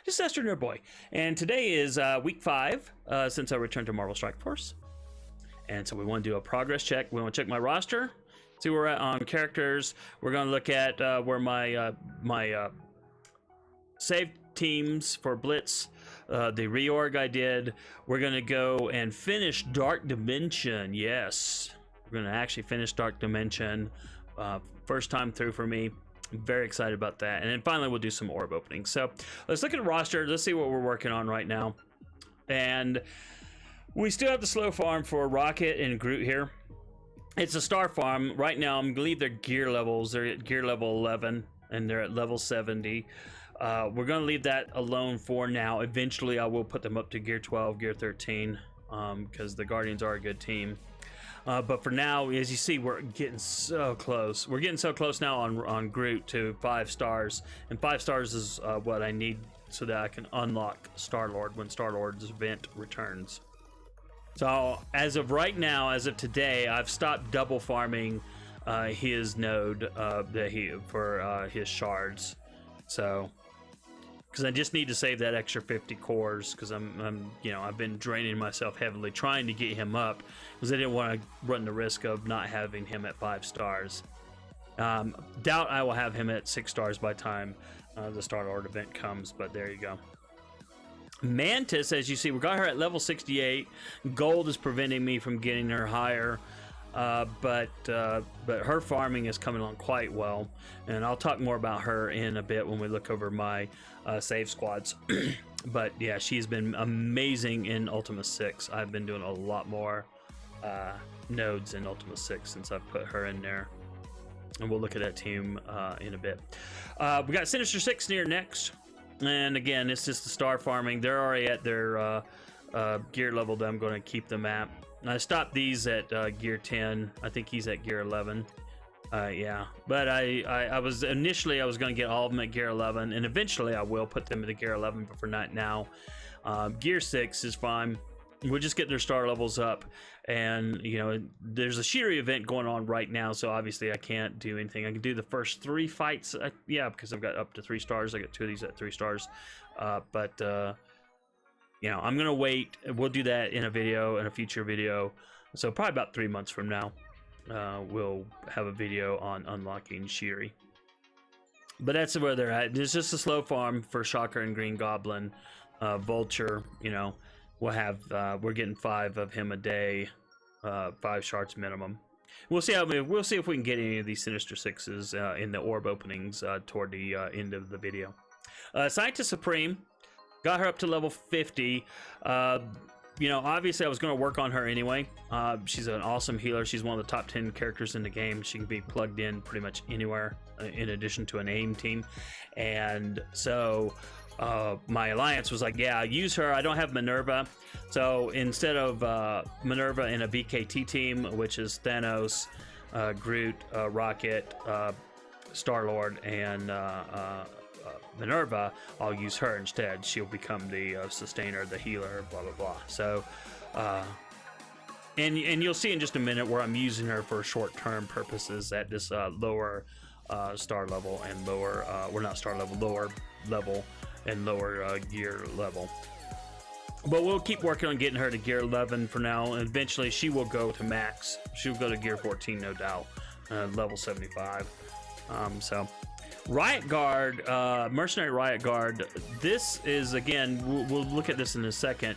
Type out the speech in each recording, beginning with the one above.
This is AstroNerdBoy, and today is week 5 since I returned to Marvel Strike Force. And so we want to do a progress check. We want to check my roster, see where we're at on characters. We're going to look at where my save teams for Blitz, the reorg I did. We're going to go and finish Dark Dimension. Yes, we're going to actually finish Dark Dimension. First time through for me. I'm very excited about that. And then finally we'll do some orb openings. So let's look at the roster. Let's see what we're working on right now. And we still have the slow farm for Rocket and Groot here. It's a star farm. Right now, I believe their gear levels. They're at gear level 11 and they're at level 70. We're going to leave that alone for now. Eventually, I will put them up to gear 12, gear 13, because the Guardians are a good team. But for now, as you see, we're getting so close. We're getting so close now on Groot to 5 stars. And 5 stars is what I need so that I can unlock Star-Lord when Star-Lord's event returns. So as of right now, as of today, I've stopped double farming his node for his shards. So, because I just need to save that extra 50 cores, because I've been draining myself heavily trying to get him up, because I didn't want to run the risk of not having him at 5 stars. Doubt I will have him at 6 stars by the time the Star-Lord event comes, but there you go. Mantis, as you see, we got her at level 68. Gold is preventing me from getting her higher, but her farming is coming along quite well, and I'll talk more about her in a bit when we look over my save squads. But yeah, she's been amazing in Ultima 6. I've been doing a lot more nodes in Ultima 6 since I've put her in there, and we'll look at that team in a bit. We got Sinister 6 near next. And again, it's just the star farming. They're already at their gear level that I'm going to keep them at. And I stopped these at gear 10. I think he's at gear 11. Yeah, but I was initially I was going to get all of them at gear 11, and eventually I will put them at gear 11, but for not now. Gear 6 is fine. We'll just get their star levels up, and there's a Shiri event going on right now, so obviously I can't do anything. I can do the first 3 fights, yeah, because I've got up to 3 stars. I got 2 of these at 3 stars, but I'm gonna wait. We'll do that in a future video. So probably about 3 months from now, we'll have a video on unlocking Shiri. But that's where they're at. It's just a slow farm for Shocker and Green Goblin, Vulture. We'll have we're getting 5 of him a day, 5 shards minimum. We'll see if we can get any of these Sinister 6s in the orb openings toward the end of the video. Scientist Supreme, got her up to level 50. Obviously I was going to work on her anyway. She's an awesome healer. She's one of the top 10 characters in the game. She can be plugged in pretty much anywhere, in addition to an aim team. And so my alliance was like, yeah, use her. I don't have Minerva, so instead of Minerva in a VKT team, which is Thanos, Groot, Rocket, Star-Lord, and Minerva, I'll use her instead. She'll become the sustainer, the healer, blah blah blah. So and you'll see in just a minute where I'm using her for short-term purposes at this lower star level and lower not star level, lower level and lower gear level. But we'll keep working on getting her to gear 11 for now, and eventually she will go to max. She'll go to gear 14, no doubt, level 75. So Riot Guard, Mercenary Riot Guard, this is, again, we'll look at this in a second,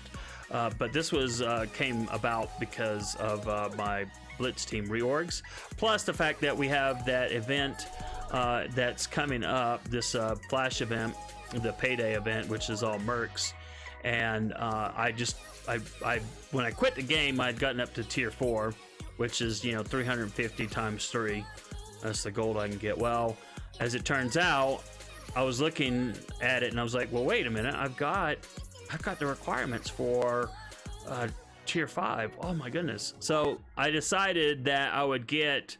but this was came about because of my Blitz team reorgs, plus the fact that we have that event that's coming up, this flash event, the payday event, which is all mercs, and when I quit the game, I'd gotten up to tier 4, which is 350 times 3. That's the gold I can get. Well, as it turns out, I was looking at it and I was like, well, wait a minute, I've got the requirements for tier 5. Oh my goodness. So I decided that I would get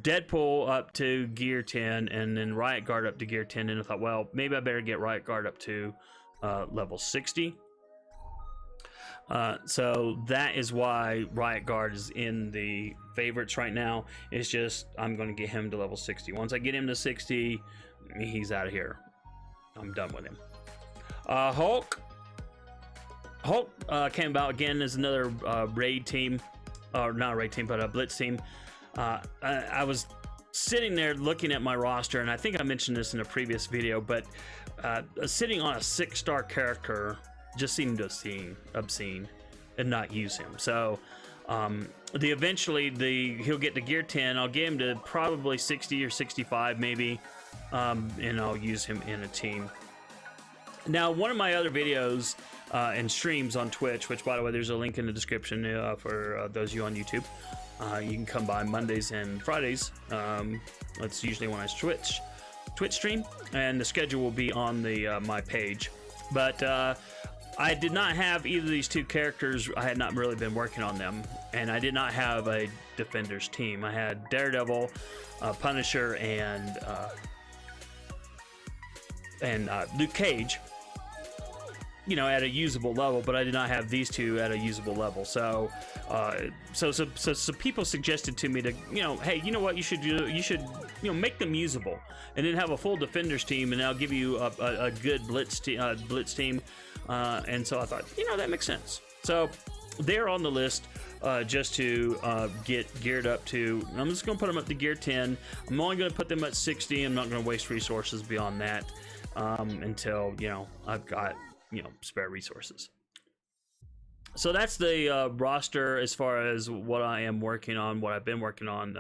Deadpool up to gear 10 and then Riot Guard up to gear 10, and I thought, well, maybe I better get Riot Guard up to level 60. So that is why Riot Guard is in the favorites right now. It's just I'm going to get him to level 60. Once I get him to 60, he's out of here. I'm done with him. Hulk came about again as another raid team, or not a raid team, but a blitz team. I was sitting there looking at my roster, and I think I mentioned this in a previous video, but sitting on a 6-star character just seemed obscene and not use him. So eventually he'll get to gear 10. I'll get him to probably 60 or 65 maybe, and I'll use him in a team. Now, one of my other videos and streams on Twitch, which by the way, there's a link in the description for those of you on YouTube. You can come by Mondays and Fridays. That's usually when I Twitch stream, and the schedule will be on the my page. But I did not have either of these two characters. I had not really been working on them, and I did not have a Defenders team. I had Daredevil, Punisher, and Luke Cage, you know, at a usable level, but I did not have these two at a usable level. So so people suggested to me to, you know, hey, you know what you should do? You should, you know, make them usable, and then have a full Defenders team, and I'll give you a good Blitz team. And so I thought, you know, that makes sense. So they're on the list just to get geared up to. I'm just going to put them up to gear 10. I'm only going to put them at 60. I'm not going to waste resources beyond that until, you know, I've got, you know, spare resources. So that's the roster as far as what I am working on, what I've been working on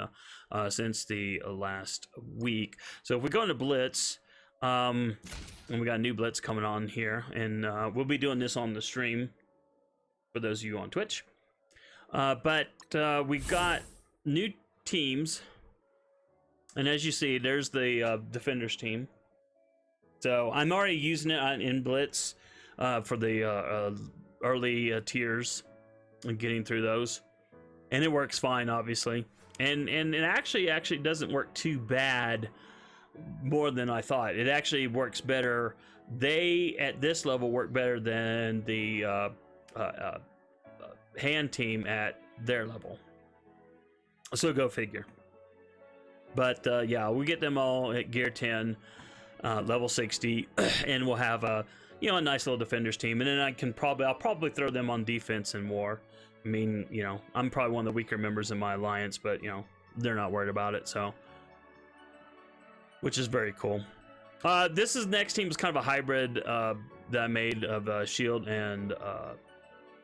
since the last week. So if we go into Blitz, and we got a new Blitz coming on here, and we'll be doing this on the stream for those of you on Twitch. But we've got new teams, and as you see, there's the Defenders team. So I'm already using it in Blitz for the early tiers and getting through those, and it works fine, obviously, and it actually doesn't work too bad. More than I thought. It actually works better. They at this level work better than the hand team at their level. So go figure. But yeah, we get them all at gear 10, level 60, and we'll have a, you know, a nice little Defenders team. And then I'll probably throw them on defense and war. I mean, you know, I'm probably one of the weaker members in my alliance, but you know, they're not worried about it, so. Which is very cool. This next team is kind of a hybrid that I made of Shield and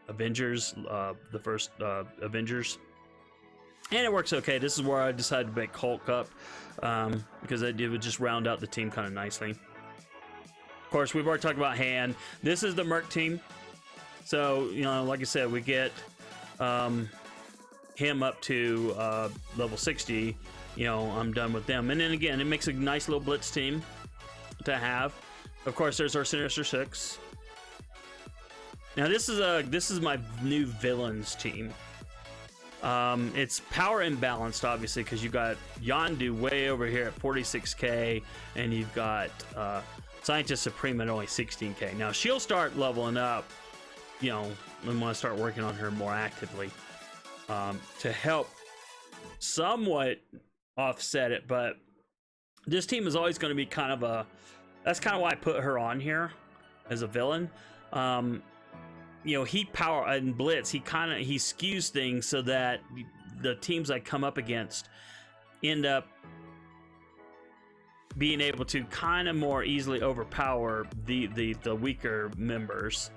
Avengers, the first Avengers, and it works okay. This is where I decided to make Hulk up because it would just round out the team kind of nicely. Of course, we've already talked about hand. This is the Merc team, so you know, like I said, we get him up to level 60. You know, I'm done with them. And then again, it makes a nice little Blitz team to have. Of course, there's our Sinister 6. Now this is my new villains team. It's power imbalanced, obviously, because you got Yondu way over here at 46k, and you've got Scientist Supreme at only 16k. Now she'll start leveling up, you know, and want to start working on her more actively to help somewhat offset it. But this team is always going to be kind of a, that's kind of why I put her on here as a villain. You know, heat, power, and Blitz, he skews things so that the teams I come up against end up being able to kind of more easily overpower the weaker members.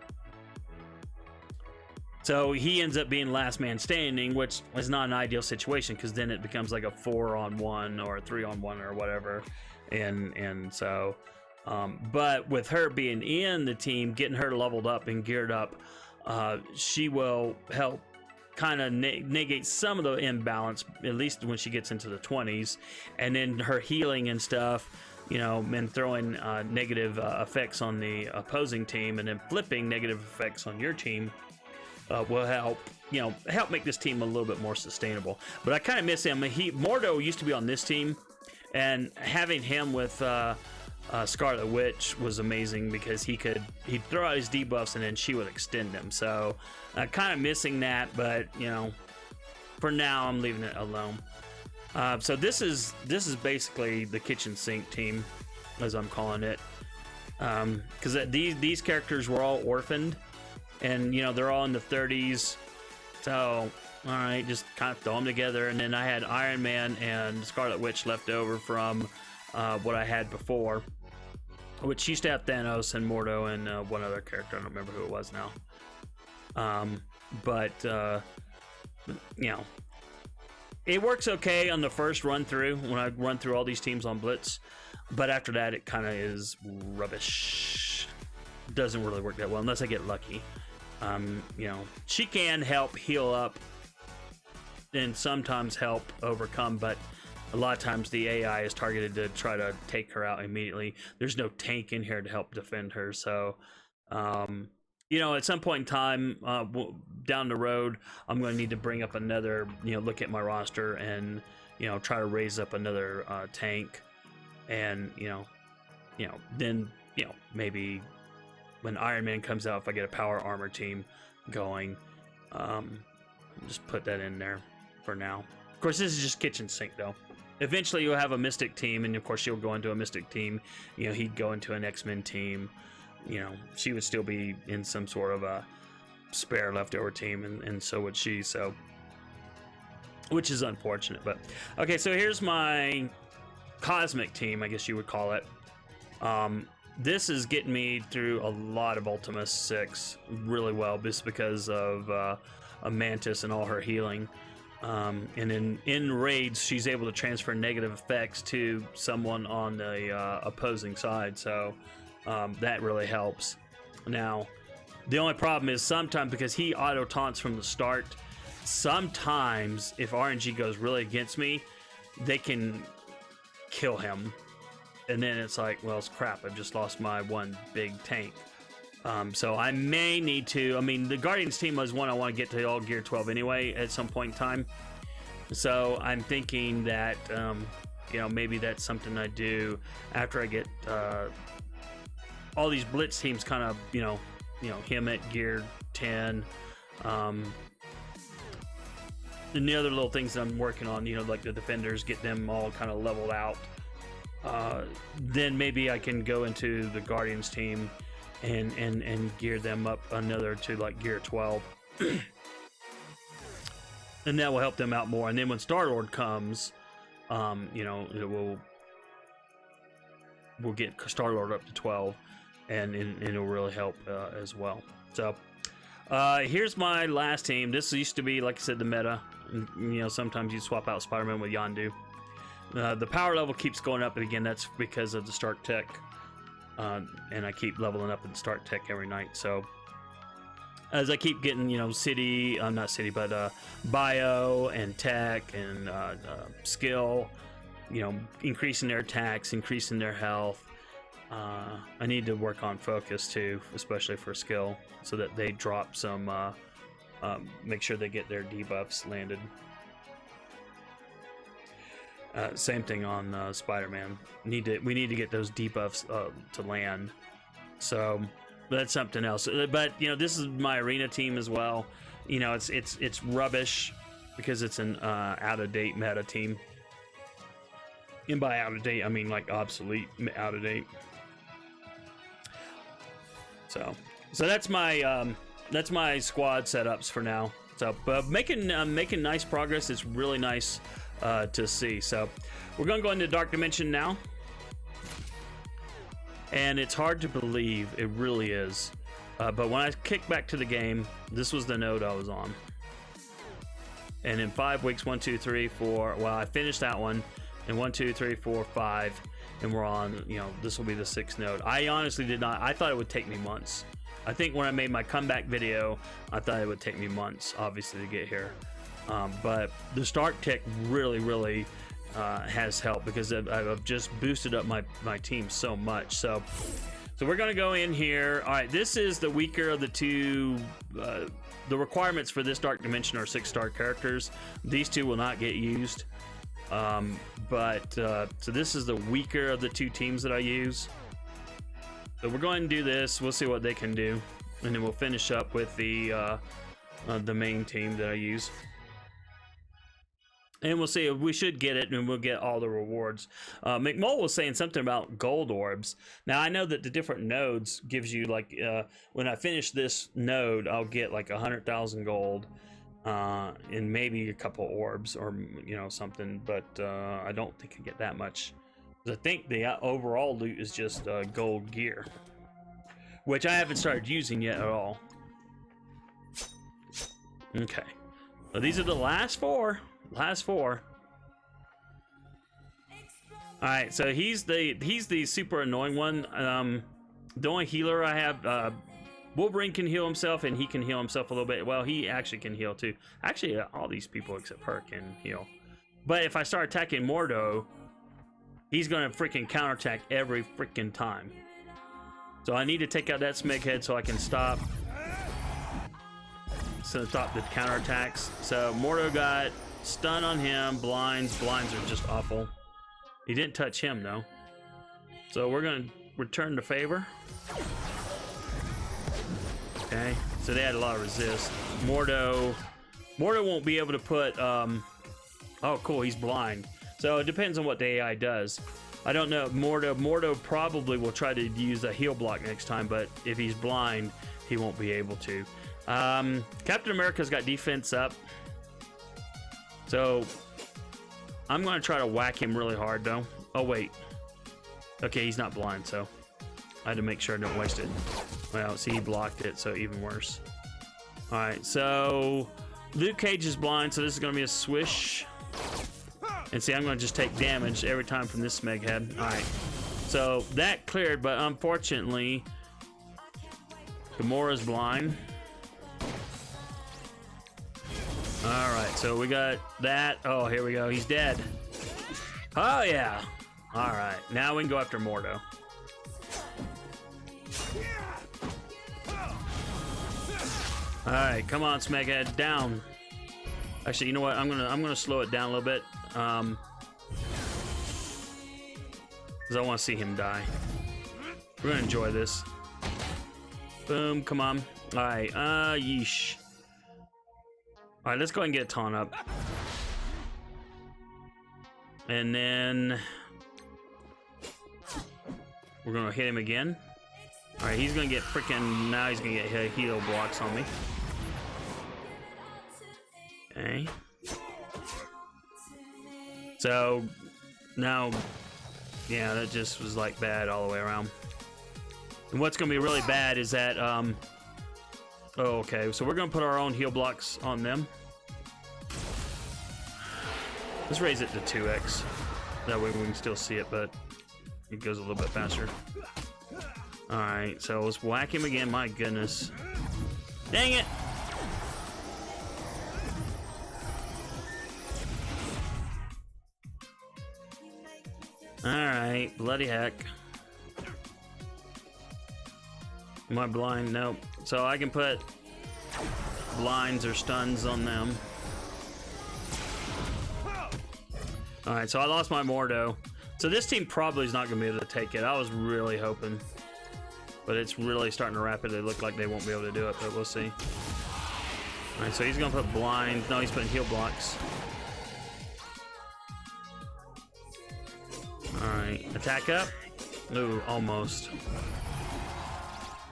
So he ends up being last man standing, which is not an ideal situation, because then it becomes like a 4-on-1 or a 3-on-1 or whatever. And so, but with her being in the team, getting her leveled up and geared up, she will help kind of negate some of the imbalance, at least when she gets into the 20s. And then her healing and stuff, you know, and throwing negative effects on the opposing team, and then flipping negative effects on your team. Will help, you know, help make this team a little bit more sustainable. But I kind of miss him. Mordo used to be on this team, and having him with Scarlet Witch was amazing, because he'd throw out his debuffs and then she would extend them. So kind of missing that, but you know, for now I'm leaving it alone. So this is basically the kitchen sink team, as I'm calling it. because these characters were all orphaned, and you know they're all in the 30s. So all right, just kind of throw them together. And then I had Iron Man and Scarlet Witch left over from what I had before, which used to have Thanos and Mordo and one other character. I don't remember who it was now. But you know, it works okay on the first run through when I run through all these teams on Blitz, but after that it kind of is rubbish. Doesn't really work that well unless I get lucky. You know, she can help heal up and sometimes help overcome, but a lot of times the AI is targeted to try to take her out immediately. There's no tank in here to help defend her, so you know, at some point in time down the road, I'm going to need to bring up another, you know, look at my roster and, you know, try to raise up another tank, and you know, then, you know, maybe when Iron Man comes out, if I get a power armor team going, just put that in there for now. Of course, this is just kitchen sink though. Eventually you'll have a Mystic team, and of course she'll go into a Mystic team. You know, he'd go into an X-Men team. You know, she would still be in some sort of a spare leftover team, and so would she, so, which is unfortunate. But okay, so here's my cosmic team, I guess you would call it. This is getting me through a lot of Ultima 6 really well, just because of a Mantis and all her healing. And in raids, she's able to transfer negative effects to someone on the opposing side, so that really helps. Now, the only problem is sometimes, because he auto taunts from the start, sometimes if RNG goes really against me, they can kill him, and then it's like, well, it's crap, I've just lost my one big tank. So I may need to, I mean, the Guardians team was one I want to get to all Gear 12 anyway at some point in time. So I'm thinking that, you know, maybe that's something I do after I get all these Blitz teams kind of, you know, him at Gear 10. And the other little things that I'm working on, you know, like the defenders, get them all kind of leveled out. Then maybe I can go into the Guardians team and gear them up another to like Gear 12. And that will help them out more. And then when Star-Lord comes, you know, we'll get Star-Lord up to 12, and it'll really help as well. So here's my last team. This used to be, like I said, the meta. And, you know, sometimes you swap out Spider-Man with Yondu. The power level keeps going up, and again, that's because of the Stark Tech. And I keep leveling up in Stark Tech every night. So as I keep getting, you know, city, not city, but bio and tech and skill, you know, increasing their attacks, increasing their health. I need to work on focus too, especially for skill, so that they drop some, make sure they get their debuffs landed. Same thing on Spider-Man. We need to get those debuffs to land. So that's something else. But you know, this is my arena team as well. You know, it's rubbish because it's an out of date meta team. And by out of date, I mean like obsolete out of date. So that's my squad setups for now. So making nice progress. It's really nice to see. So we're gonna go into Dark Dimension now, and it's hard to believe, it really is, but when I kick back to the game, this was the node I was on, and in 5 weeks, 1, 2, 3, 4, well, I finished that one, and 1, 2, 3, 4, 5, and we're on, you know, this will be the 6th node. I honestly did not, I thought it would take me months. I think when I made my comeback video, I thought it would take me months, obviously, to get here. But the Stark Tech really has helped, because I've just boosted up my team so much. So we're gonna go in here. All right, this is the weaker of the two. The requirements for this Dark Dimension are 6-star characters. These two will not get used. So this is the weaker of the two teams that I use. So we're going to do this. We'll see what they can do, and then we'll finish up with the main team that I use. And we'll see. We should get it, and we'll get all the rewards. McMull was saying something about gold orbs. Now, I know that the different nodes gives you, like, when I finish this node, I'll get, like, 100,000 gold. And maybe a couple orbs or, you know, something. But I don't think I get that much. I think the overall loot is just gold gear. Which I haven't started using yet at all. Okay. Well, these are the last four. Last four. All right, so he's the super annoying one. The only healer I have, Wolverine can heal himself, and he can heal himself a little bit. Well, he actually can heal too. Actually, all these people except her can heal. But if I start attacking Mordo, he's gonna freaking counterattack every freaking time. So I need to take out that Smeghead so I can stop. So stop the counterattacks. So Mordo got stun on him, blinds are just awful. He didn't touch him though. So we're gonna return the favor. Okay, so they had a lot of resist. Mordo won't be able to put, oh cool, he's blind. So it depends on what the AI does. I don't know, Mordo probably will try to use a heal block next time, but if he's blind, he won't be able to. Captain America's got defense up. So I'm gonna try to whack him really hard though. Oh wait. Okay, he's not blind, so I had to make sure I don't waste it. Well, see, he blocked it, so even worse. Alright, so Luke Cage is blind, so this is gonna be a swish. And see, I'm gonna just take damage every time from this Smeghead. Alright. So that cleared, but unfortunately Gamora's blind. Alright, so we got that. Oh, here we go. He's dead. Oh, yeah. Alright, now we can go after Mordo. Alright, come on, Smeghead. Down. Actually, you know what? I'm gonna slow it down a little bit. Because I want to see him die. We're gonna enjoy this. Boom, come on. Alright, yeesh. Alright, let's go ahead and get a taunt up. And then we're gonna hit him again. Alright, he's gonna get freaking, now he's gonna get heal blocks on me. Okay. So now, yeah, that just was like bad all the way around. And what's gonna be really bad is that, oh, okay, so we're gonna put our own heal blocks on them. Let's raise it to 2x. That way we can still see it, but it goes a little bit faster. Alright, so let's whack him again. My goodness. Dang it! Alright, bloody heck. Am I blind? Nope. So I can put blinds or stuns on them. Alright, so I lost my Mordo. So this team probably is not going to be able to take it. I was really hoping. But it's really starting to rapidly look like they won't be able to do it, but we'll see. Alright, so he's going to put blinds. No, he's putting heal blocks. Alright, attack up. Ooh, almost.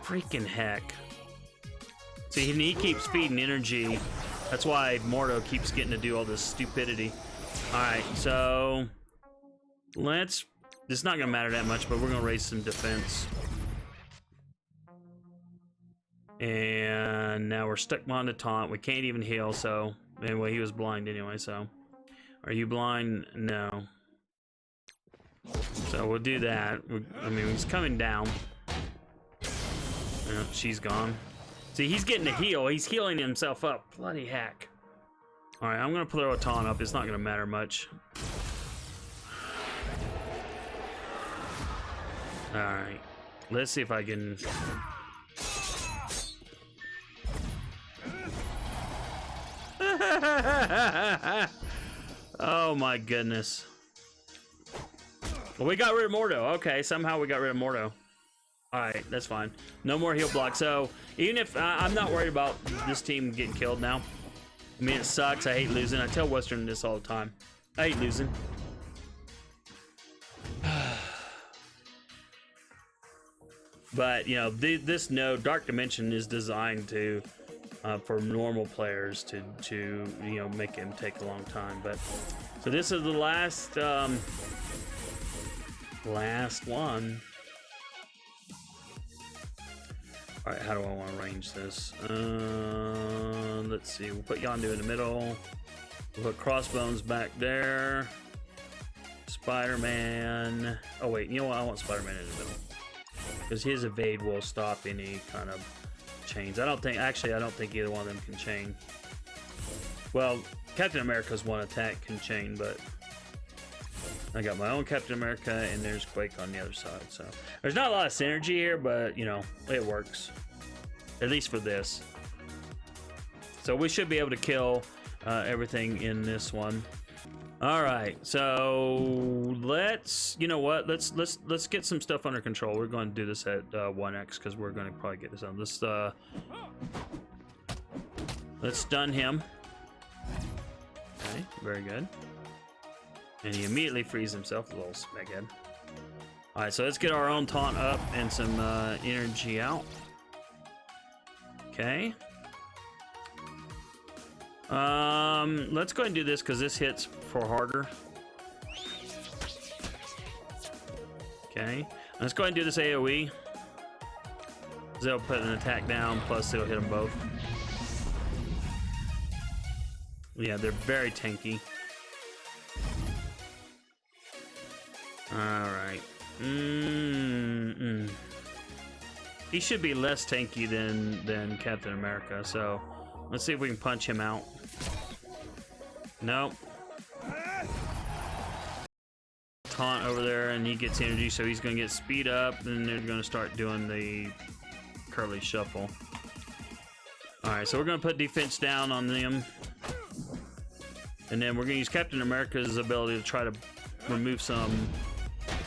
Freaking heck. See, he keeps feeding energy. That's why Mordo keeps getting to do all this stupidity. Alright, so let's... This is not going to matter that much, but we're going to raise some defense. And now we're stuck on the taunt. We can't even heal, so... Anyway, he was blind anyway, so... Are you blind? No. So we'll do that. I mean, he's coming down. Oh, she's gone. See, he's getting a heal. He's healing himself up. Bloody heck. Alright, I'm gonna throw a taunt up. It's not gonna matter much. Alright. Let's see if I can... Oh my goodness. Well, we got rid of Mordo. Okay, somehow we got rid of Mordo. Alright, that's fine. No more heal block. So, even if I'm not worried about this team getting killed now. I mean, it sucks. I hate losing. I tell Western this all the time. I hate losing. But, you know, this node, Dark Dimension, is designed to for normal players to you know, make him take a long time. But so this is the last one. All right, how do I want to arrange this? Let's see. We'll put Yondu in the middle. We'll put Crossbones back there. Spider-Man. Oh wait, you know what? I want Spider-Man in the middle because his evade will stop any kind of chains. I don't think either one of them can chain. Well, Captain America's one attack can chain, but I got my own Captain America, and there's Quake on the other side. So there's not a lot of synergy here, but you know, it works, at least for this. So we should be able to kill everything in this one. All right, so let's, you know what? Let's get some stuff under control. We're going to do this at 1x because we're going to probably get this on. Let's stun him. Okay, very good. And he immediately frees himself, a little smeghead. All right, so let's get our own taunt up and some energy out. Okay. Let's go ahead and do this because this hits for harder. Okay, let's go ahead and do this AoE. They'll put an attack down, plus it'll hit them both. Yeah, they're very tanky. Alright. He should be less tanky than Captain America, so let's see if we can punch him out. Nope. Taunt over there, and he gets energy, so he's going to get speed up, and they're going to start doing the curly shuffle. Alright, so we're going to put defense down on them. And then we're going to use Captain America's ability to try to remove some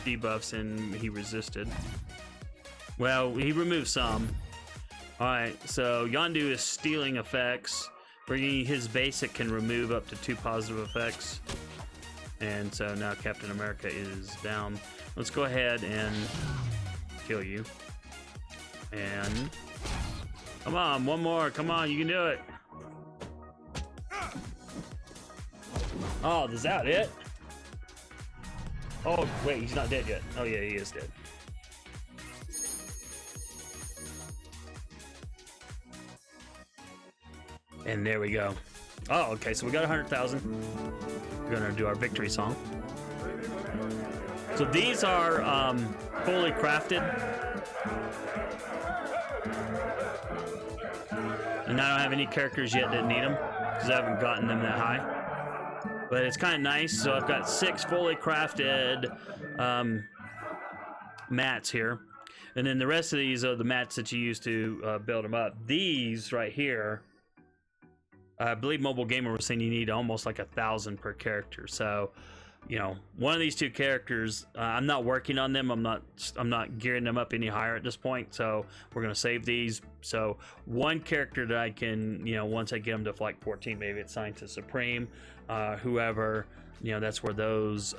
debuffs, and he resisted. Well, he removed some. Alright, so Yondu is stealing effects. His basic can remove up to 2 positive effects. And so now Captain America is down. Let's go ahead and kill you. And come on, one more. Come on, you can do it. Oh, is that it? Oh, wait, he's not dead yet. Oh, yeah, he is dead. And there we go. Oh, okay, so we got 100,000. We're gonna do our victory song. So these are fully crafted. And I don't have any characters yet that need them, because I haven't gotten them that high. But it's kind of nice. So I've got 6 fully crafted mats here. And then the rest of these are the mats that you use to build them up. These right here, I believe Mobile Gamer was saying you need almost like 1,000 per character. So, you know, one of these 2 characters, I'm not working on them. I'm not gearing them up any higher at this point. So we're gonna save these. So one character that I can, you know, once I get them to like 14, maybe it's Scientist Supreme, whoever, you know, that's where those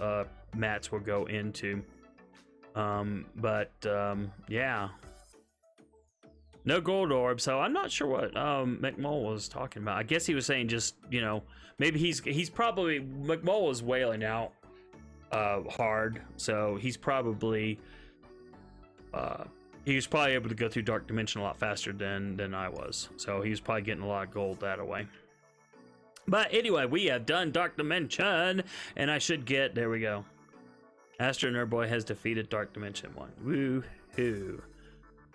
mats will go into. Yeah. No gold orb, so I'm not sure what McMull was talking about. I guess he was saying just, you know, maybe he's probably, McMull was wailing out hard, so he's probably he was probably able to go through Dark Dimension a lot faster than I was. So he was probably getting a lot of gold that way. But anyway, we have done Dark Dimension, and I should get, there we go. AstroNerdBoy has defeated Dark Dimension 1. Woo-hoo.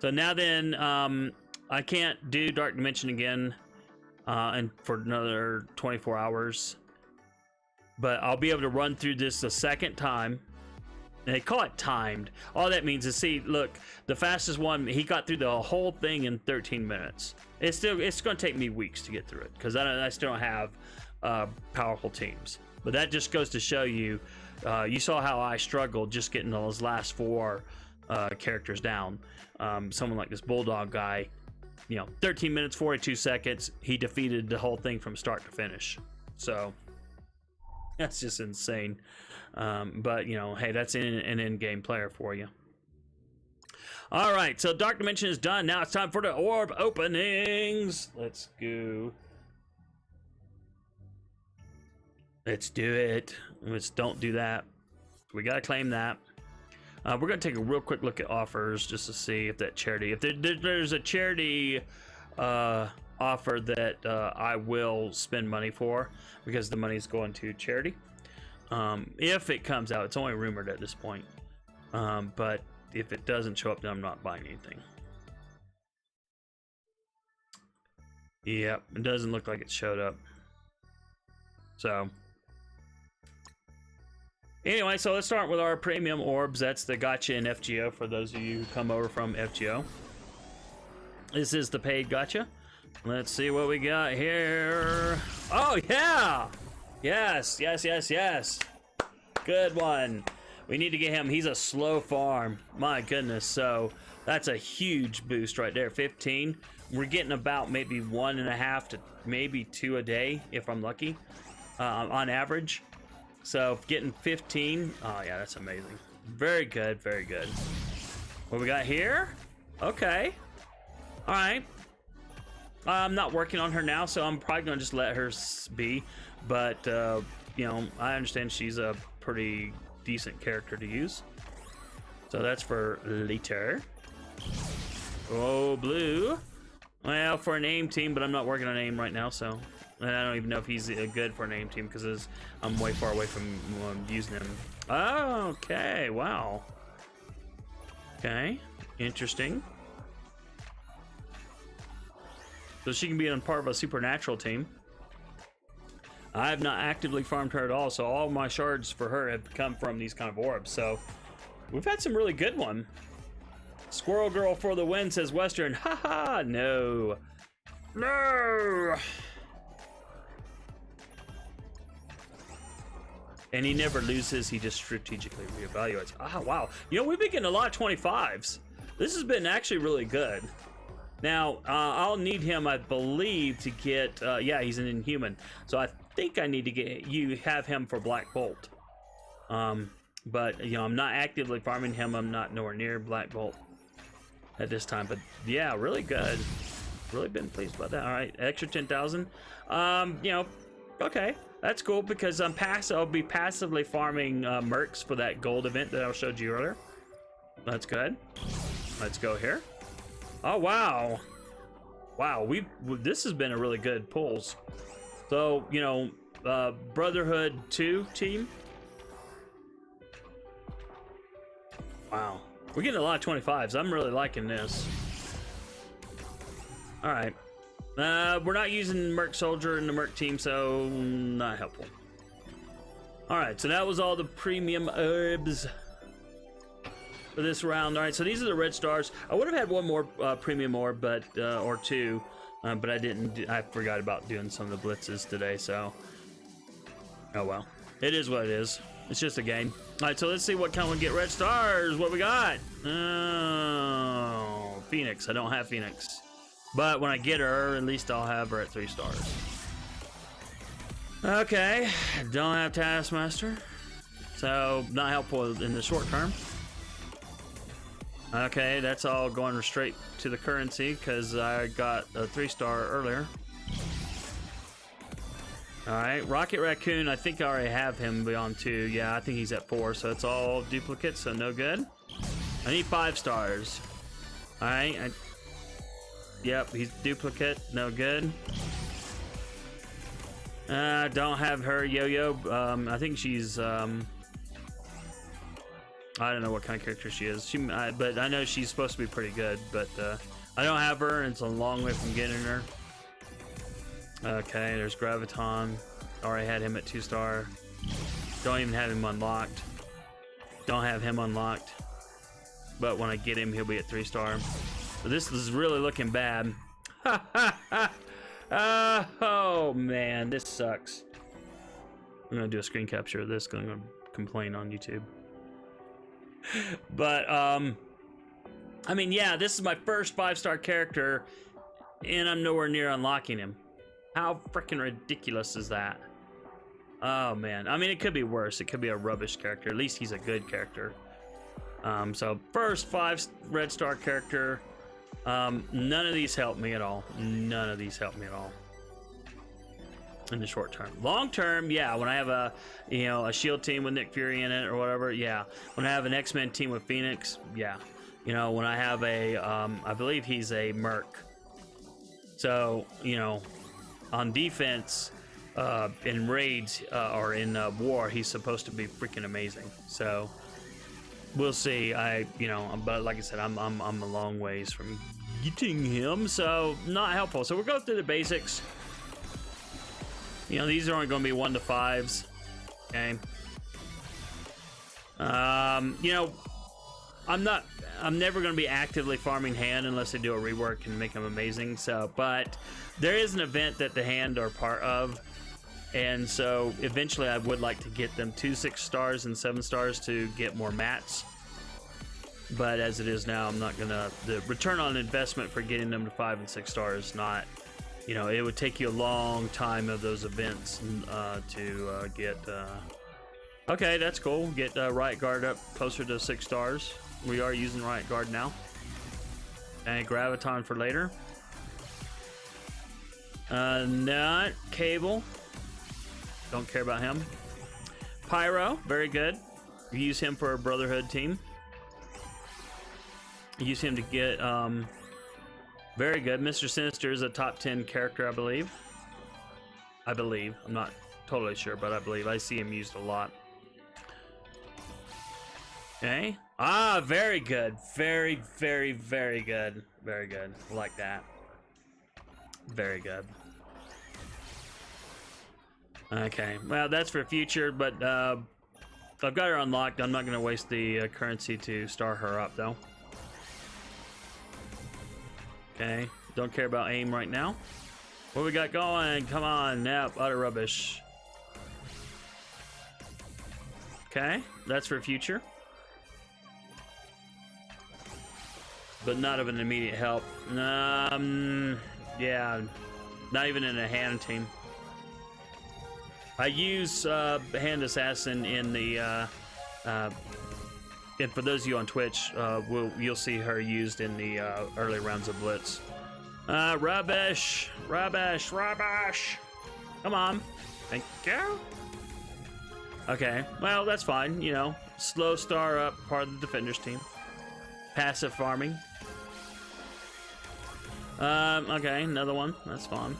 So now then, I can't do Dark Dimension again and for another 24 hours. But I'll be able to run through this a second time. And they call it timed. All that means is, see, look, the fastest one, he got through the whole thing in 13 minutes. It's going to take me weeks to get through it, because I still don't have powerful teams. But that just goes to show you, you saw how I struggled just getting those last 4 characters down. Someone like this Bulldog guy, you know, 13 minutes, 42 seconds, he defeated the whole thing from start to finish. So that's just insane. But, you know, hey, that's an in-game player for you. All right, so Dark Dimension is done. Now it's time for the Orb Openings. Let's go. Let's do it. Let's don't do that. We got to claim that. We're going to take a real quick look at offers just to see if that charity, if there's a charity offer that I will spend money for, because the money's going to charity. If it comes out, it's only rumored at this point. But if it doesn't show up, then I'm not buying anything. Yep, it doesn't look like it showed up. So anyway, so let's start with our premium orbs. That's the Gacha and FGO for those of you who come over from FGO. This is the paid Gacha. Let's see what we got here. Oh, yeah! Yes, yes, yes, yes. Good one. We need to get him. He's a slow farm. My goodness. So that's a huge boost right there. 15. We're getting about maybe 1.5 to maybe 2 a day, if I'm lucky, on average. So getting 15. Oh, yeah, that's amazing. Very good, very good. What we got here? Okay. All right. I'm not working on her now, so I'm probably going to just let her be. But, you know, I understand she's a pretty decent character to use. So that's for later. Oh, blue. Well, for an aim team, but I'm not working on aim right now, so. And I don't even know if he's good for an aim team because I'm way far away from using him. Oh, okay. Wow. Okay. Interesting. So she can be on part of a supernatural team. I have not actively farmed her at all, so all my shards for her have come from these kind of orbs. So we've had some really good one. Squirrel Girl for the win, says Western. Haha, no. No. And he never loses, he just strategically reevaluates. Ah, wow. You know, we've been getting a lot of 25s. This has been actually really good. Now, I'll need him, I believe, to get, yeah, he's an Inhuman. So I think I need to get, have him for Black Bolt. But, you know, I'm not actively farming him. I'm not nowhere near Black Bolt at this time. But, yeah, really good. Really been pleased about that. All right, extra 10,000. You know, okay. That's cool because I'll be passively farming mercs for that gold event that I showed you earlier. That's good. Let's go here. Oh, wow. Wow, this has been a really good pulls. So, you know, Brotherhood 2 team. Wow. We're getting a lot of 25s. I'm really liking this. All right. We're not using Merc Soldier in the Merc team, so not helpful. All right, so that was all the premium herbs for this round. All right, so these are the red stars. I would have had one more premium orb, but or two, but I didn't. I forgot about doing some of the blitzes today, so oh well. It is what it is. It's just a game. All right, so let's see what kind we get red stars. What we got? Oh, Phoenix. I don't have Phoenix. But when I get her, at least I'll have her at 3 stars. Okay, don't have Taskmaster, so not helpful in the short term. Okay, that's all going straight to the currency because I got a 3-star earlier. All right, Rocket Raccoon, I think I already have him beyond 2. Yeah, I think he's at 4, so it's all duplicates, so no good. I need 5 stars. All right, yep, he's duplicate, no good. Don't have her Yo-Yo. I think she's I don't know what kind of character she is. But I know she's supposed to be pretty good. But I don't have her, and it's a long way from getting her. Okay, there's Graviton. Already had him at 2-star. Don't even have him unlocked. Don't have him unlocked. But when I get him, he'll be at 3-star. So this is really looking bad. Oh man, this sucks. I'm gonna do a screen capture of this. I'm gonna complain on YouTube. But I mean, yeah, this is my first 5-star character, and I'm nowhere near unlocking him. How freaking ridiculous is that? Oh man, I mean, it could be worse. It could be a rubbish character. At least he's a good character. So first 5 red star character. None of these help me at all. None of these help me at all. In the short term. Long term, yeah, when I have a, you know, a shield team with Nick Fury in it or whatever, yeah. When I have an X-Men team with Phoenix, yeah. You know, when I have a, I believe he's a Merc. So, you know, on defense, in raids, or in war, he's supposed to be freaking amazing. So, we'll see. You know, but like I said, I'm a long ways from getting him, so not helpful. So we'll go through the basics. You know, these are only going to be 1 to 5s. Okay. You know, I'm never going to be actively farming hand unless they do a rework and make them amazing. So, but there is an event that the hand are part of, and so eventually I would like to get them to 6 stars and 7 stars to get more mats. But as it is now, I'm not gonna. The return on investment for getting them to 5 and 6 stars, not. You know, it would take you a long time of those events to get. Okay, that's cool. Get Riot Guard up closer to 6 stars. We are using Riot Guard now. And Graviton for later. Not Cable. Don't care about him. Pyro, very good. Use him for a Brotherhood team. Use him to get, very good. Mr. Sinister is a top 10 character, I believe. I'm not totally sure, but I believe. I see him used a lot. Okay. Ah, very good. Very, very, very good. Very good. I like that. Very good. Okay. Well, that's for future, but I've got her unlocked. I'm not going to waste the currency to star her up, though. Okay, don't care about aim right now. What we got going? Come on, nope, utter rubbish. Okay, that's for future. But not of an immediate help. Yeah, not even in a hand team. I use Hand Assassin in the, and for those of you on Twitch, you'll see her used in the early rounds of Blitz. Rubbish! Rubbish! Rubbish! Come on. Thank you. Okay, well, that's fine, you know. Slow star up, part of the Defenders team. Passive farming. Okay, another one. That's fine.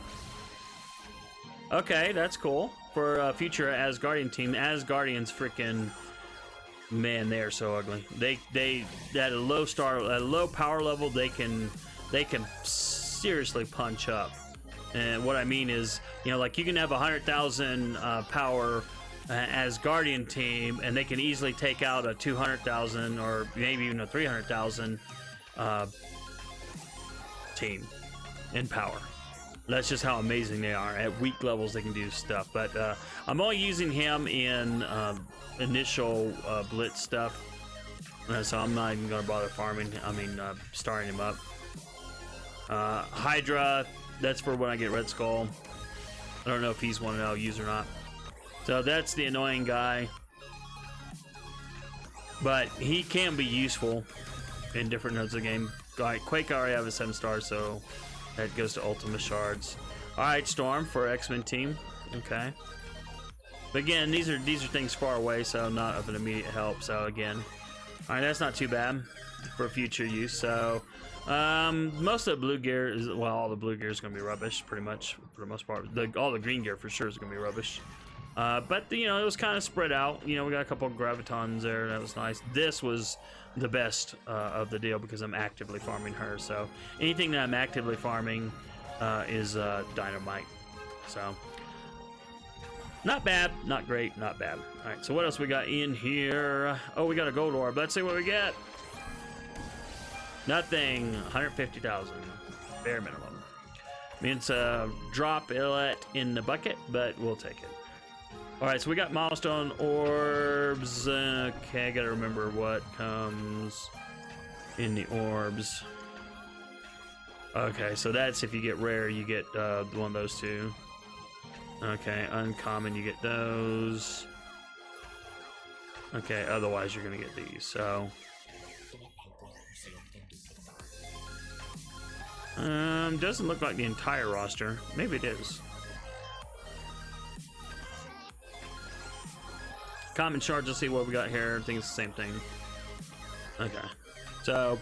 Okay, that's cool. For future Asgardian team, Asgardians freaking... Man, they are so ugly. They at a low power level, they can seriously punch up. And what I mean is, you know, like you can have 100,000 power Asgardian team, and they can easily take out a 200,000 or maybe even a 300,000 team in power. That's just how amazing they are. At weak levels, they can do stuff. But I'm only using him in initial Blitz stuff. So I'm not even going to bother farming. I mean, starring him up. Hydra, that's for when I get Red Skull. I don't know if he's one I'll use or not. So that's the annoying guy. But he can be useful in different nodes of the game. Like Quake, I already have a 7 star, so that goes to Ultima Shards. Alright, Storm for X-Men team. Okay. But again, these are things far away, so not of an immediate help. So again, alright, that's not too bad for future use. So most of the blue gear is, well, all the blue gear is going to be rubbish, pretty much for the most part. All the green gear for sure is going to be rubbish. But you know, it was kind of spread out. You know, we got a couple of Gravitons there. That was nice. This was the best of the deal because I'm actively farming her. So anything that I'm actively farming is dynamite. So not bad, not great, not bad. All right, so what else we got in here? Oh, we got a gold orb. Let's see what we get. Nothing. 150,000, bare minimum. Means drop it in the bucket, but we'll take it. All right, so we got milestone orbs. Okay, I gotta remember what comes in the orbs. Okay, so that's if you get rare, you get one of those two. Okay, uncommon, you get those. Okay, otherwise you're gonna get these, so. Doesn't look like the entire roster. Maybe it is. Common shards, let's see what we got here. I think it's the same thing. Okay, so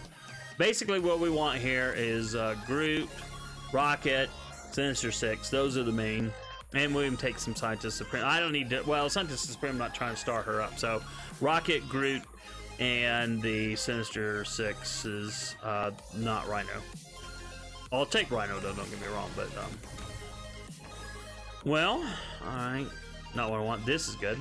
basically what we want here is Groot, Rocket, Sinister 6. Those are the main. And we can take some Scientist Supreme. I don't need to, well, Scientist Supreme, I'm not trying to star her up. So Rocket, Groot, and the Sinister 6 is not Rhino. I'll take Rhino though, don't get me wrong, but well, alright. Not what I want. This is good.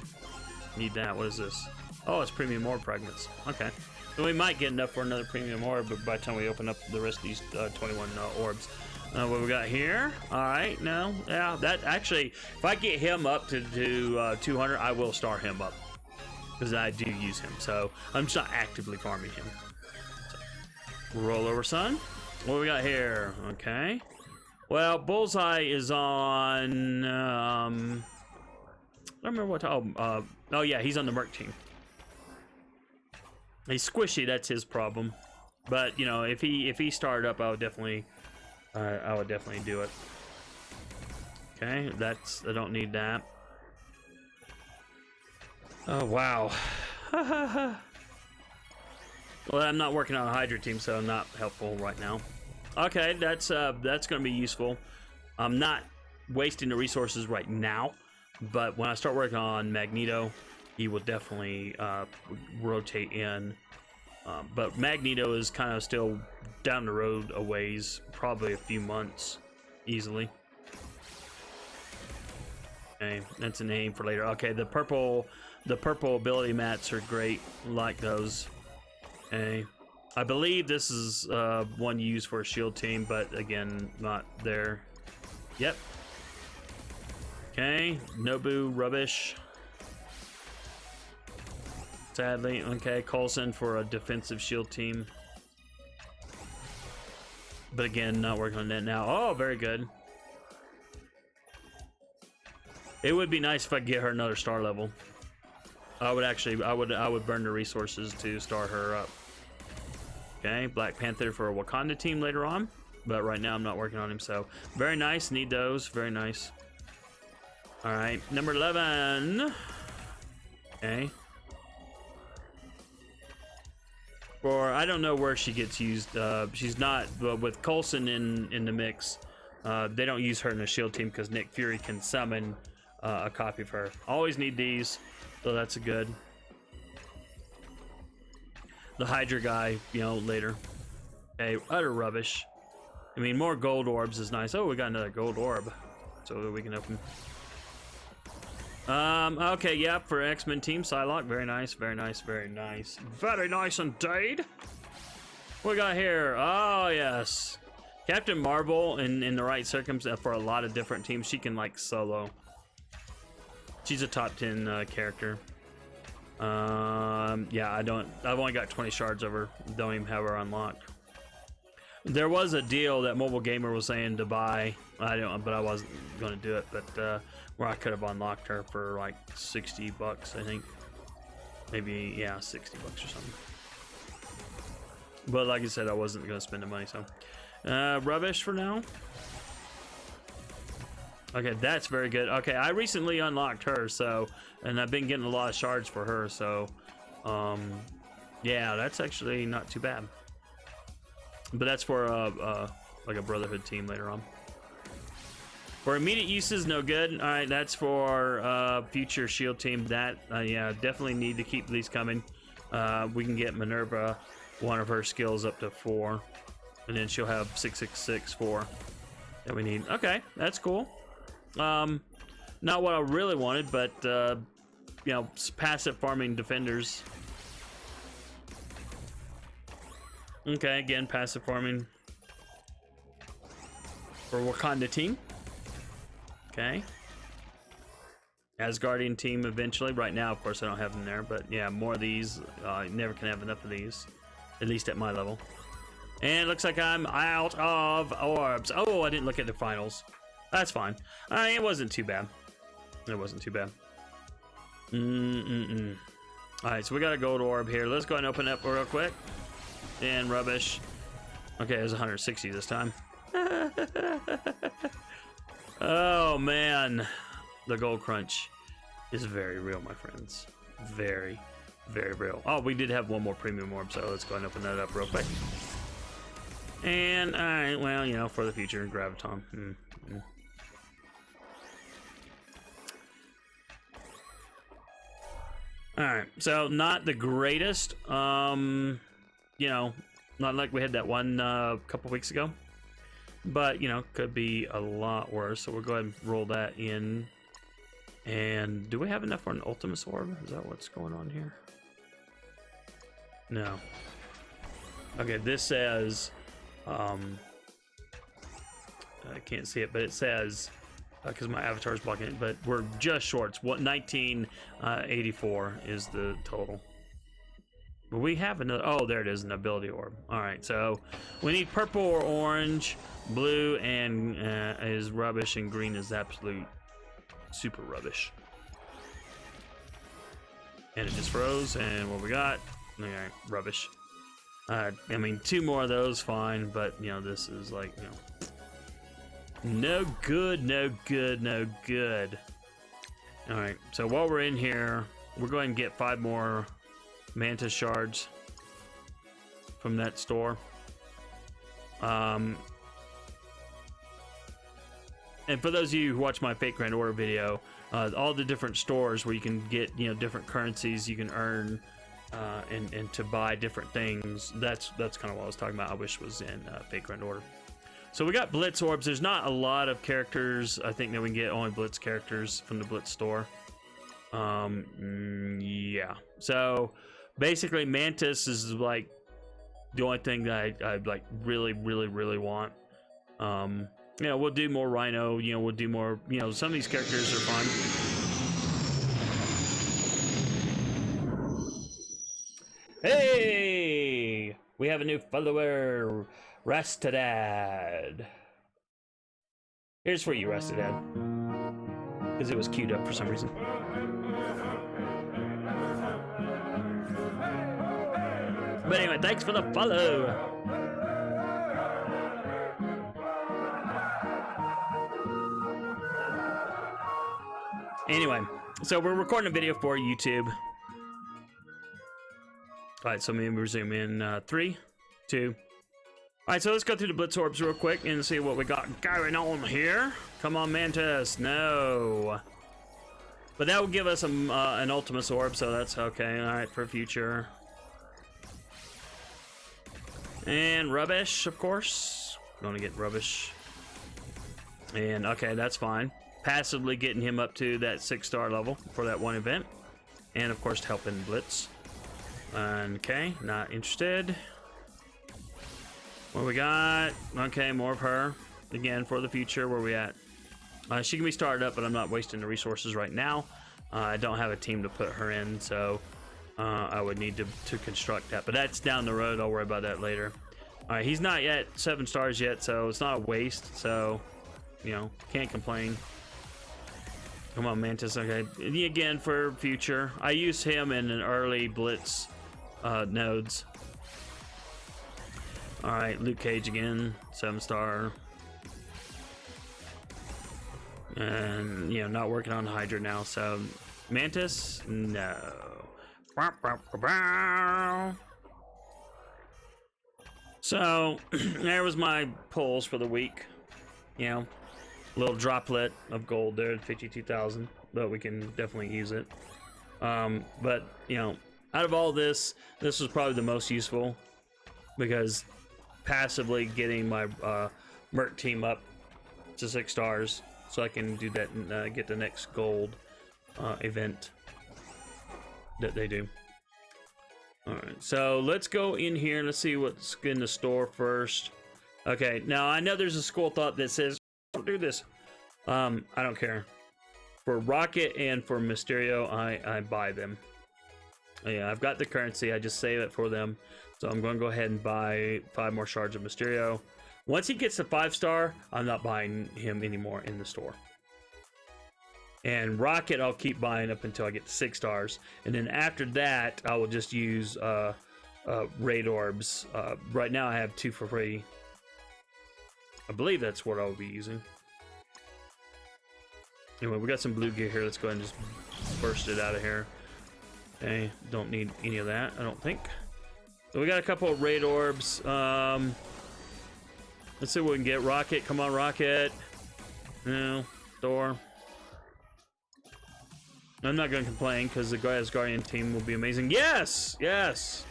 Need that. What is this? Oh, it's premium orb fragments. Okay. So we might get enough for another premium orb, but by the time we open up the rest of these 21 orbs. What we got here? Alright, no. Yeah, that actually, if I get him up to do 200, I will star him up. Because I do use him. So I'm just not actively farming him. So, roll over, son. What we got here? Okay. Well, Bullseye is on. I don't remember what. Oh yeah, he's on the Merc team. He's squishy. That's his problem. But you know, if he started up, I would definitely do it. Okay, that's. I don't need that. Oh wow. Well, I'm not working on a Hydra team, so not helpful right now. Okay, that's gonna be useful. I'm not wasting the resources right now, but when I start working on Magneto, he will definitely rotate in. But Magneto is kind of still down the road a ways, probably a few months, easily. Okay, that's an aim for later. Okay, the purple ability mats are great. Like those. Okay, I believe this is one you use for a shield team, but again, not there. Yep. Okay, Nobu rubbish. Sadly, okay, Coulson for a defensive shield team. But again, not working on that now. Oh, very good. It would be nice if I could get her another star level. I would burn the resources to start her up. Okay, Black Panther for a Wakanda team later on, but right now I'm not working on him, so very nice. Need those, very nice. All right, number 11. Okay. For I don't know where she gets used. She's not, but with Coulson in the mix, they don't use her in the shield team because Nick Fury can summon a copy of her. Always need these, so that's a good. The Hydra guy, you know, later. Okay, utter rubbish. I mean, more gold orbs is nice. Oh, we got another gold orb, so we can open. Okay, yeah, for X-Men team, Psylocke, very nice, very nice, very nice. Very nice indeed. What we got here? Oh, yes. Captain Marvel, in the right circumstances, for a lot of different teams, she can, like, solo. She's a top 10 character. Yeah, I've only got 20 shards of her. Don't even have her unlocked. There was a deal that Mobile Gamer was saying to buy. But I wasn't going to do it. But where I could have unlocked her for like 60 bucks, I think. Maybe, yeah, 60 bucks or something. But like I said, I wasn't going to spend the money, so. Rubbish for now. Okay, that's very good. Okay, I recently unlocked her, so, and I've been getting a lot of shards for her, so, yeah, that's actually not too bad. But that's for like a Brotherhood team later on. For immediate uses, no good. All right, that's for future shield team. That yeah, definitely need to keep these coming. We can get Minerva one of her skills up to 4, and then she'll have 666 4 that we need. Okay, that's cool. Not what I really wanted, but you know, passive farming defenders. Okay, again, passive farming for Wakanda team. Okay. Asgardian team eventually. Right now, of course, I don't have them there, but yeah, more of these. Never can have enough of these, at least at my level. And it looks like I'm out of orbs. Oh, I didn't look at the finals. That's fine. It wasn't too bad. It wasn't too bad. Alright, so we got a gold orb here. Let's go ahead and open it up real quick. And rubbish. Okay, it was 160 this time. Oh, man. The gold crunch is very real, my friends. Very, very real. Oh, we did have one more premium orb, so let's go ahead and open that up real quick. And, alright, well, you know, for the future, Graviton. Alright, so not the greatest. You know, not like we had that one couple weeks ago. But, you know, could be a lot worse. So we'll go ahead and roll that in. And do we have enough for an Ultimus Orb? Is that what's going on here? No. Okay, this says... I can't see it, but it says... because my avatar is blocking it, but we're just short. It's 1984 is the total. But we have another. Oh, there it is, an ability orb. All right, so we need purple or orange, blue and is rubbish, and green is absolute super rubbish. And it just froze. And what we got? All right, rubbish. I mean, 2 more of those, fine, but you know, this is like, you know. No good, no good, no good. Alright, so while we're in here, we're going to get 5 more Mantis shards from that store. And for those of you who watch my Fake Grand Order video, all the different stores where you can get, you know, different currencies you can earn and to buy different things, that's kind of what I was talking about. I wish was in Fake Grand Order. So we got Blitz Orbs. There's not a lot of characters. I think that we can get only Blitz characters from the Blitz store. Yeah. So basically Mantis is like the only thing that I like really want. You know, we'll do more Rhino. You know, we'll do more, you know, some of these characters are fun. Hey! We have a new follower. Rastadad. Here's for you, Rastadad. Because it was queued up for some reason. But anyway, thanks for the follow. Anyway, so we're recording a video for YouTube. Alright, so maybe resume in 3, 2. Alright, so let's go through the Blitz Orbs real quick and see what we got going on here. Come on, Mantis. No. But that will give us an Ultimus Orb, so that's okay. Alright, for future. And rubbish, of course. Gonna get rubbish. And, okay, that's fine. Passively getting him up to that 6-star level for that one event. And, of course, helping Blitz. Okay, not interested. What we got? Okay, more of her. Again, for the future, where we at? She can be started up, but I'm not wasting the resources right now. I don't have a team to put her in, so I would need to construct that. But that's down the road. I'll worry about that later. Alright, he's not yet 7 stars yet, so it's not a waste. So, you know, can't complain. Come on, Mantis. Okay, again, for future. I used him in an early Blitz nodes. Alright, Luke Cage again, 7-star. And, you know, not working on Hydra now, so Mantis, no. So, there was my pulls for the week. You know, little droplet of gold there, 52,000, but we can definitely use it. But, you know, out of all this was probably the most useful, because passively getting my Merc team up to 6 stars so I can do that and get the next gold event that they do. Alright, so let's go in here and let's see what's in the store first. Okay, now I know there's a school of thought that says, don't do this. I don't care. For Rocket and for Mysterio, I buy them. Yeah, I've got the currency, I just save it for them. So I'm going to go ahead and buy 5 more shards of Mysterio. Once he gets to 5-star, I'm not buying him anymore in the store. And Rocket, I'll keep buying up until I get to 6 stars. And then after that, I will just use Raid Orbs. Right now, I have 2 for free. I believe that's what I'll be using. Anyway, we got some blue gear here. Let's go ahead and just burst it out of here. Okay, don't need any of that, I don't think. So we got a couple of Raid Orbs. Let's see what we can get. Rocket, come on, Rocket. No, Thor. I'm not going to complain because the Asgardian team will be amazing. Yes! Yes!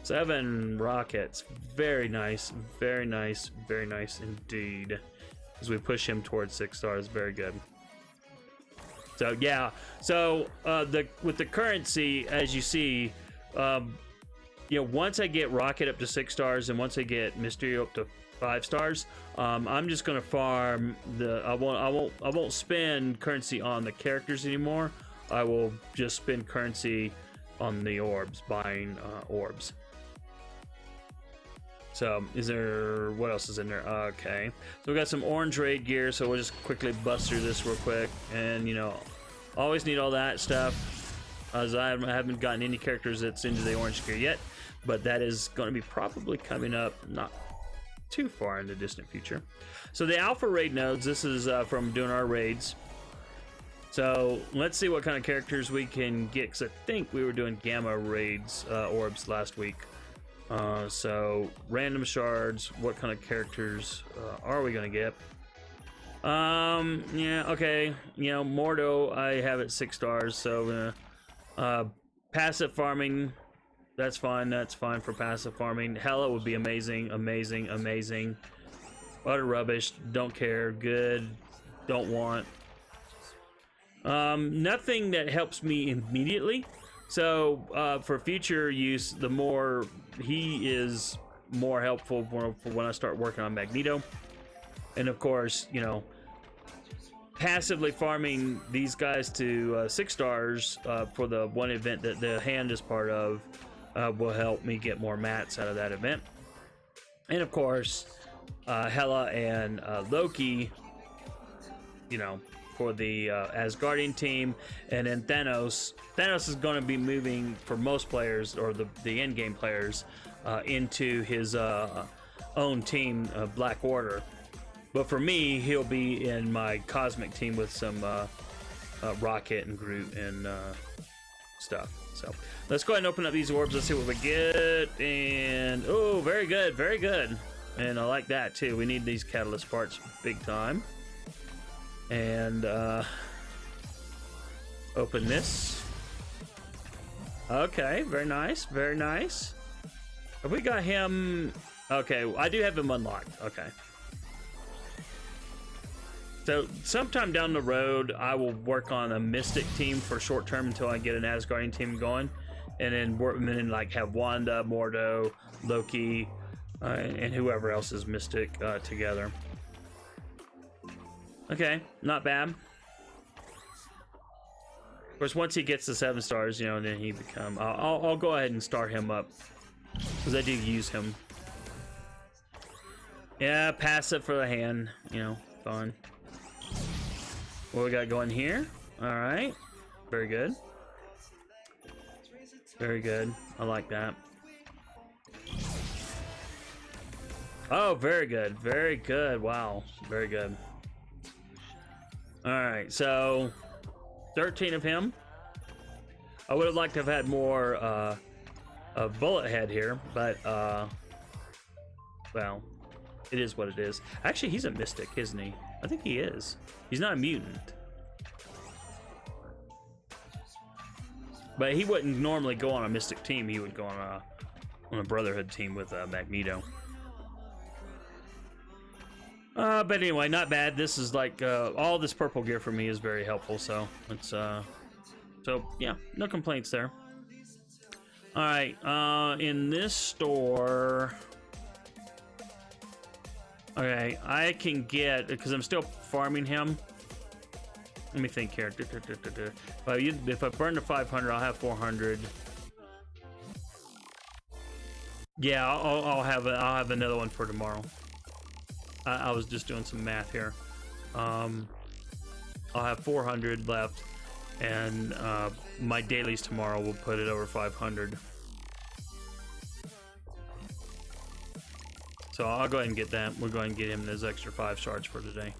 7 rockets. Very nice. Very nice. Very nice indeed. As we push him towards 6 stars. Very good. So, yeah. So, with the currency, as you see, you know, once I get Rocket up to 6 stars and once I get Mysterio up to 5 stars, I'm just gonna farm I won't spend currency on the characters anymore. I will just spend currency on the orbs, buying orbs. So what else is in there? Okay, so we got some orange raid gear, so we'll just quickly bust through this real quick. And you know, always need all that stuff, as I haven't gotten any characters that's into the orange gear yet, but that is going to be probably coming up not too far in the distant future. So the alpha raid nodes, this is from doing our raids. So let's see what kind of characters we can get, because I think we were doing gamma raids orbs last week. So random shards, what kind of characters are we gonna get? Yeah, okay, you know, Mordo I have at 6 stars, so passive farming, that's fine for passive farming. Hela would be amazing. Utter rubbish, don't care, good, don't want. Nothing that helps me immediately. So for future use, the more he is more helpful for when I start working on Magneto. And of course, you know, passively farming these guys to 6 stars for the one event that the hand is part of will help me get more mats out of that event. And of course, Hela and Loki, you know, for the Asgardian team. And then Thanos is going to be moving for most players, or the end game players, into his own team, Black Order. But for me, he'll be in my cosmic team with some Rocket and Groot and stuff. So let's go ahead and open up these orbs. Let's see what we get. And oh, very good, very good. And I like that too. We need these catalyst parts big time. And open this. Okay, very nice, very nice. Have we got him? Okay, I do have him unlocked. Okay. So sometime down the road, I will work on a Mystic team for short term until I get an Asgardian team going, and then like have Wanda, Mordo, Loki, and whoever else is Mystic together. Okay, not bad. Of course, once he gets to 7 stars, you know, then he become. I'll go ahead and start him up because I do use him. Yeah, passive for the hand. You know, fine. What we got going here? All right, very good. Very good. I like that. Oh, very good. Very good. Wow. Very good. All right, so 13 of him. I would have liked to have had more bullet head here, but well, it is what it is. Actually, he's a mystic, isn't he? I think he is. He's not a mutant. But he wouldn't normally go on a mystic team. He would go on a Brotherhood team with Magneto. But anyway, not bad. This is like all this purple gear for me is very helpful. So it's so yeah, no complaints there. All right, in this store, okay, I can get, because I'm still farming him. Let me think here. If I burn to 500, I'll have 400. Yeah, I'll have another one for tomorrow. I was just doing some math here. I'll have 400 left, and my dailies tomorrow will put it over 500. So I'll go ahead and get that. We'll go ahead and get him those extra 5 shards for today.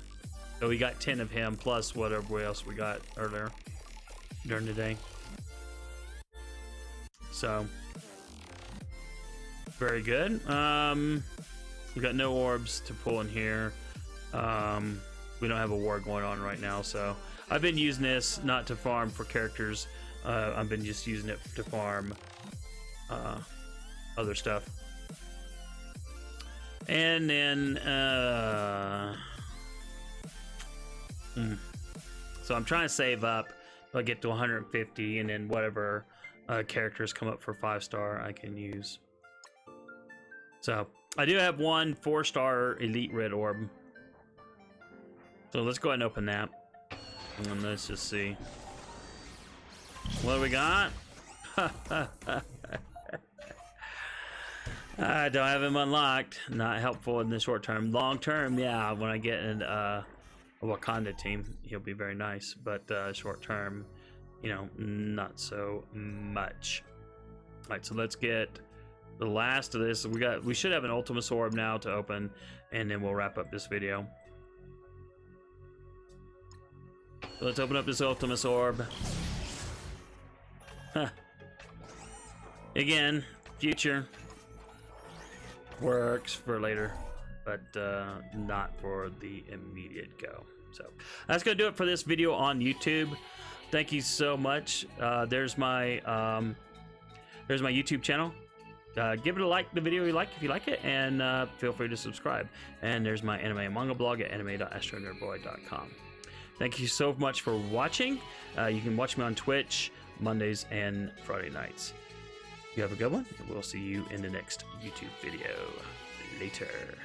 So we got 10 of him plus whatever else we got earlier during the day. So very good. We got no orbs to pull in here. We don't have a war going on right now, so I've been using this not to farm for characters. I've been just using it to farm other stuff. And then so I'm trying to save up till I get to 150, and then whatever characters come up for 5-star I can use. So I do have one 4-star elite red orb, so let's go ahead and open that, and let's just see what do we got. I don't have him unlocked. Not helpful in the short term. Long term, yeah, when I get in a Wakanda team, he'll be very nice. But short term, you know, not so much. All right, so let's get the last of this. We should have an Ultimus Orb now to open, and then we'll wrap up this video. So let's open up this Ultimus Orb. Huh. Again, future. Works for later, but not for the immediate go. So that's gonna do it for this video on YouTube. Thank you so much. There's my YouTube channel. Give it a like, the video you like if you like it, and feel free to subscribe. And there's my anime and manga blog at anime.astronerdboy.com. Thank you so much for watching. You can watch me on Twitch Mondays and Friday nights. You have a good one, and we'll see you in the next YouTube video. Later.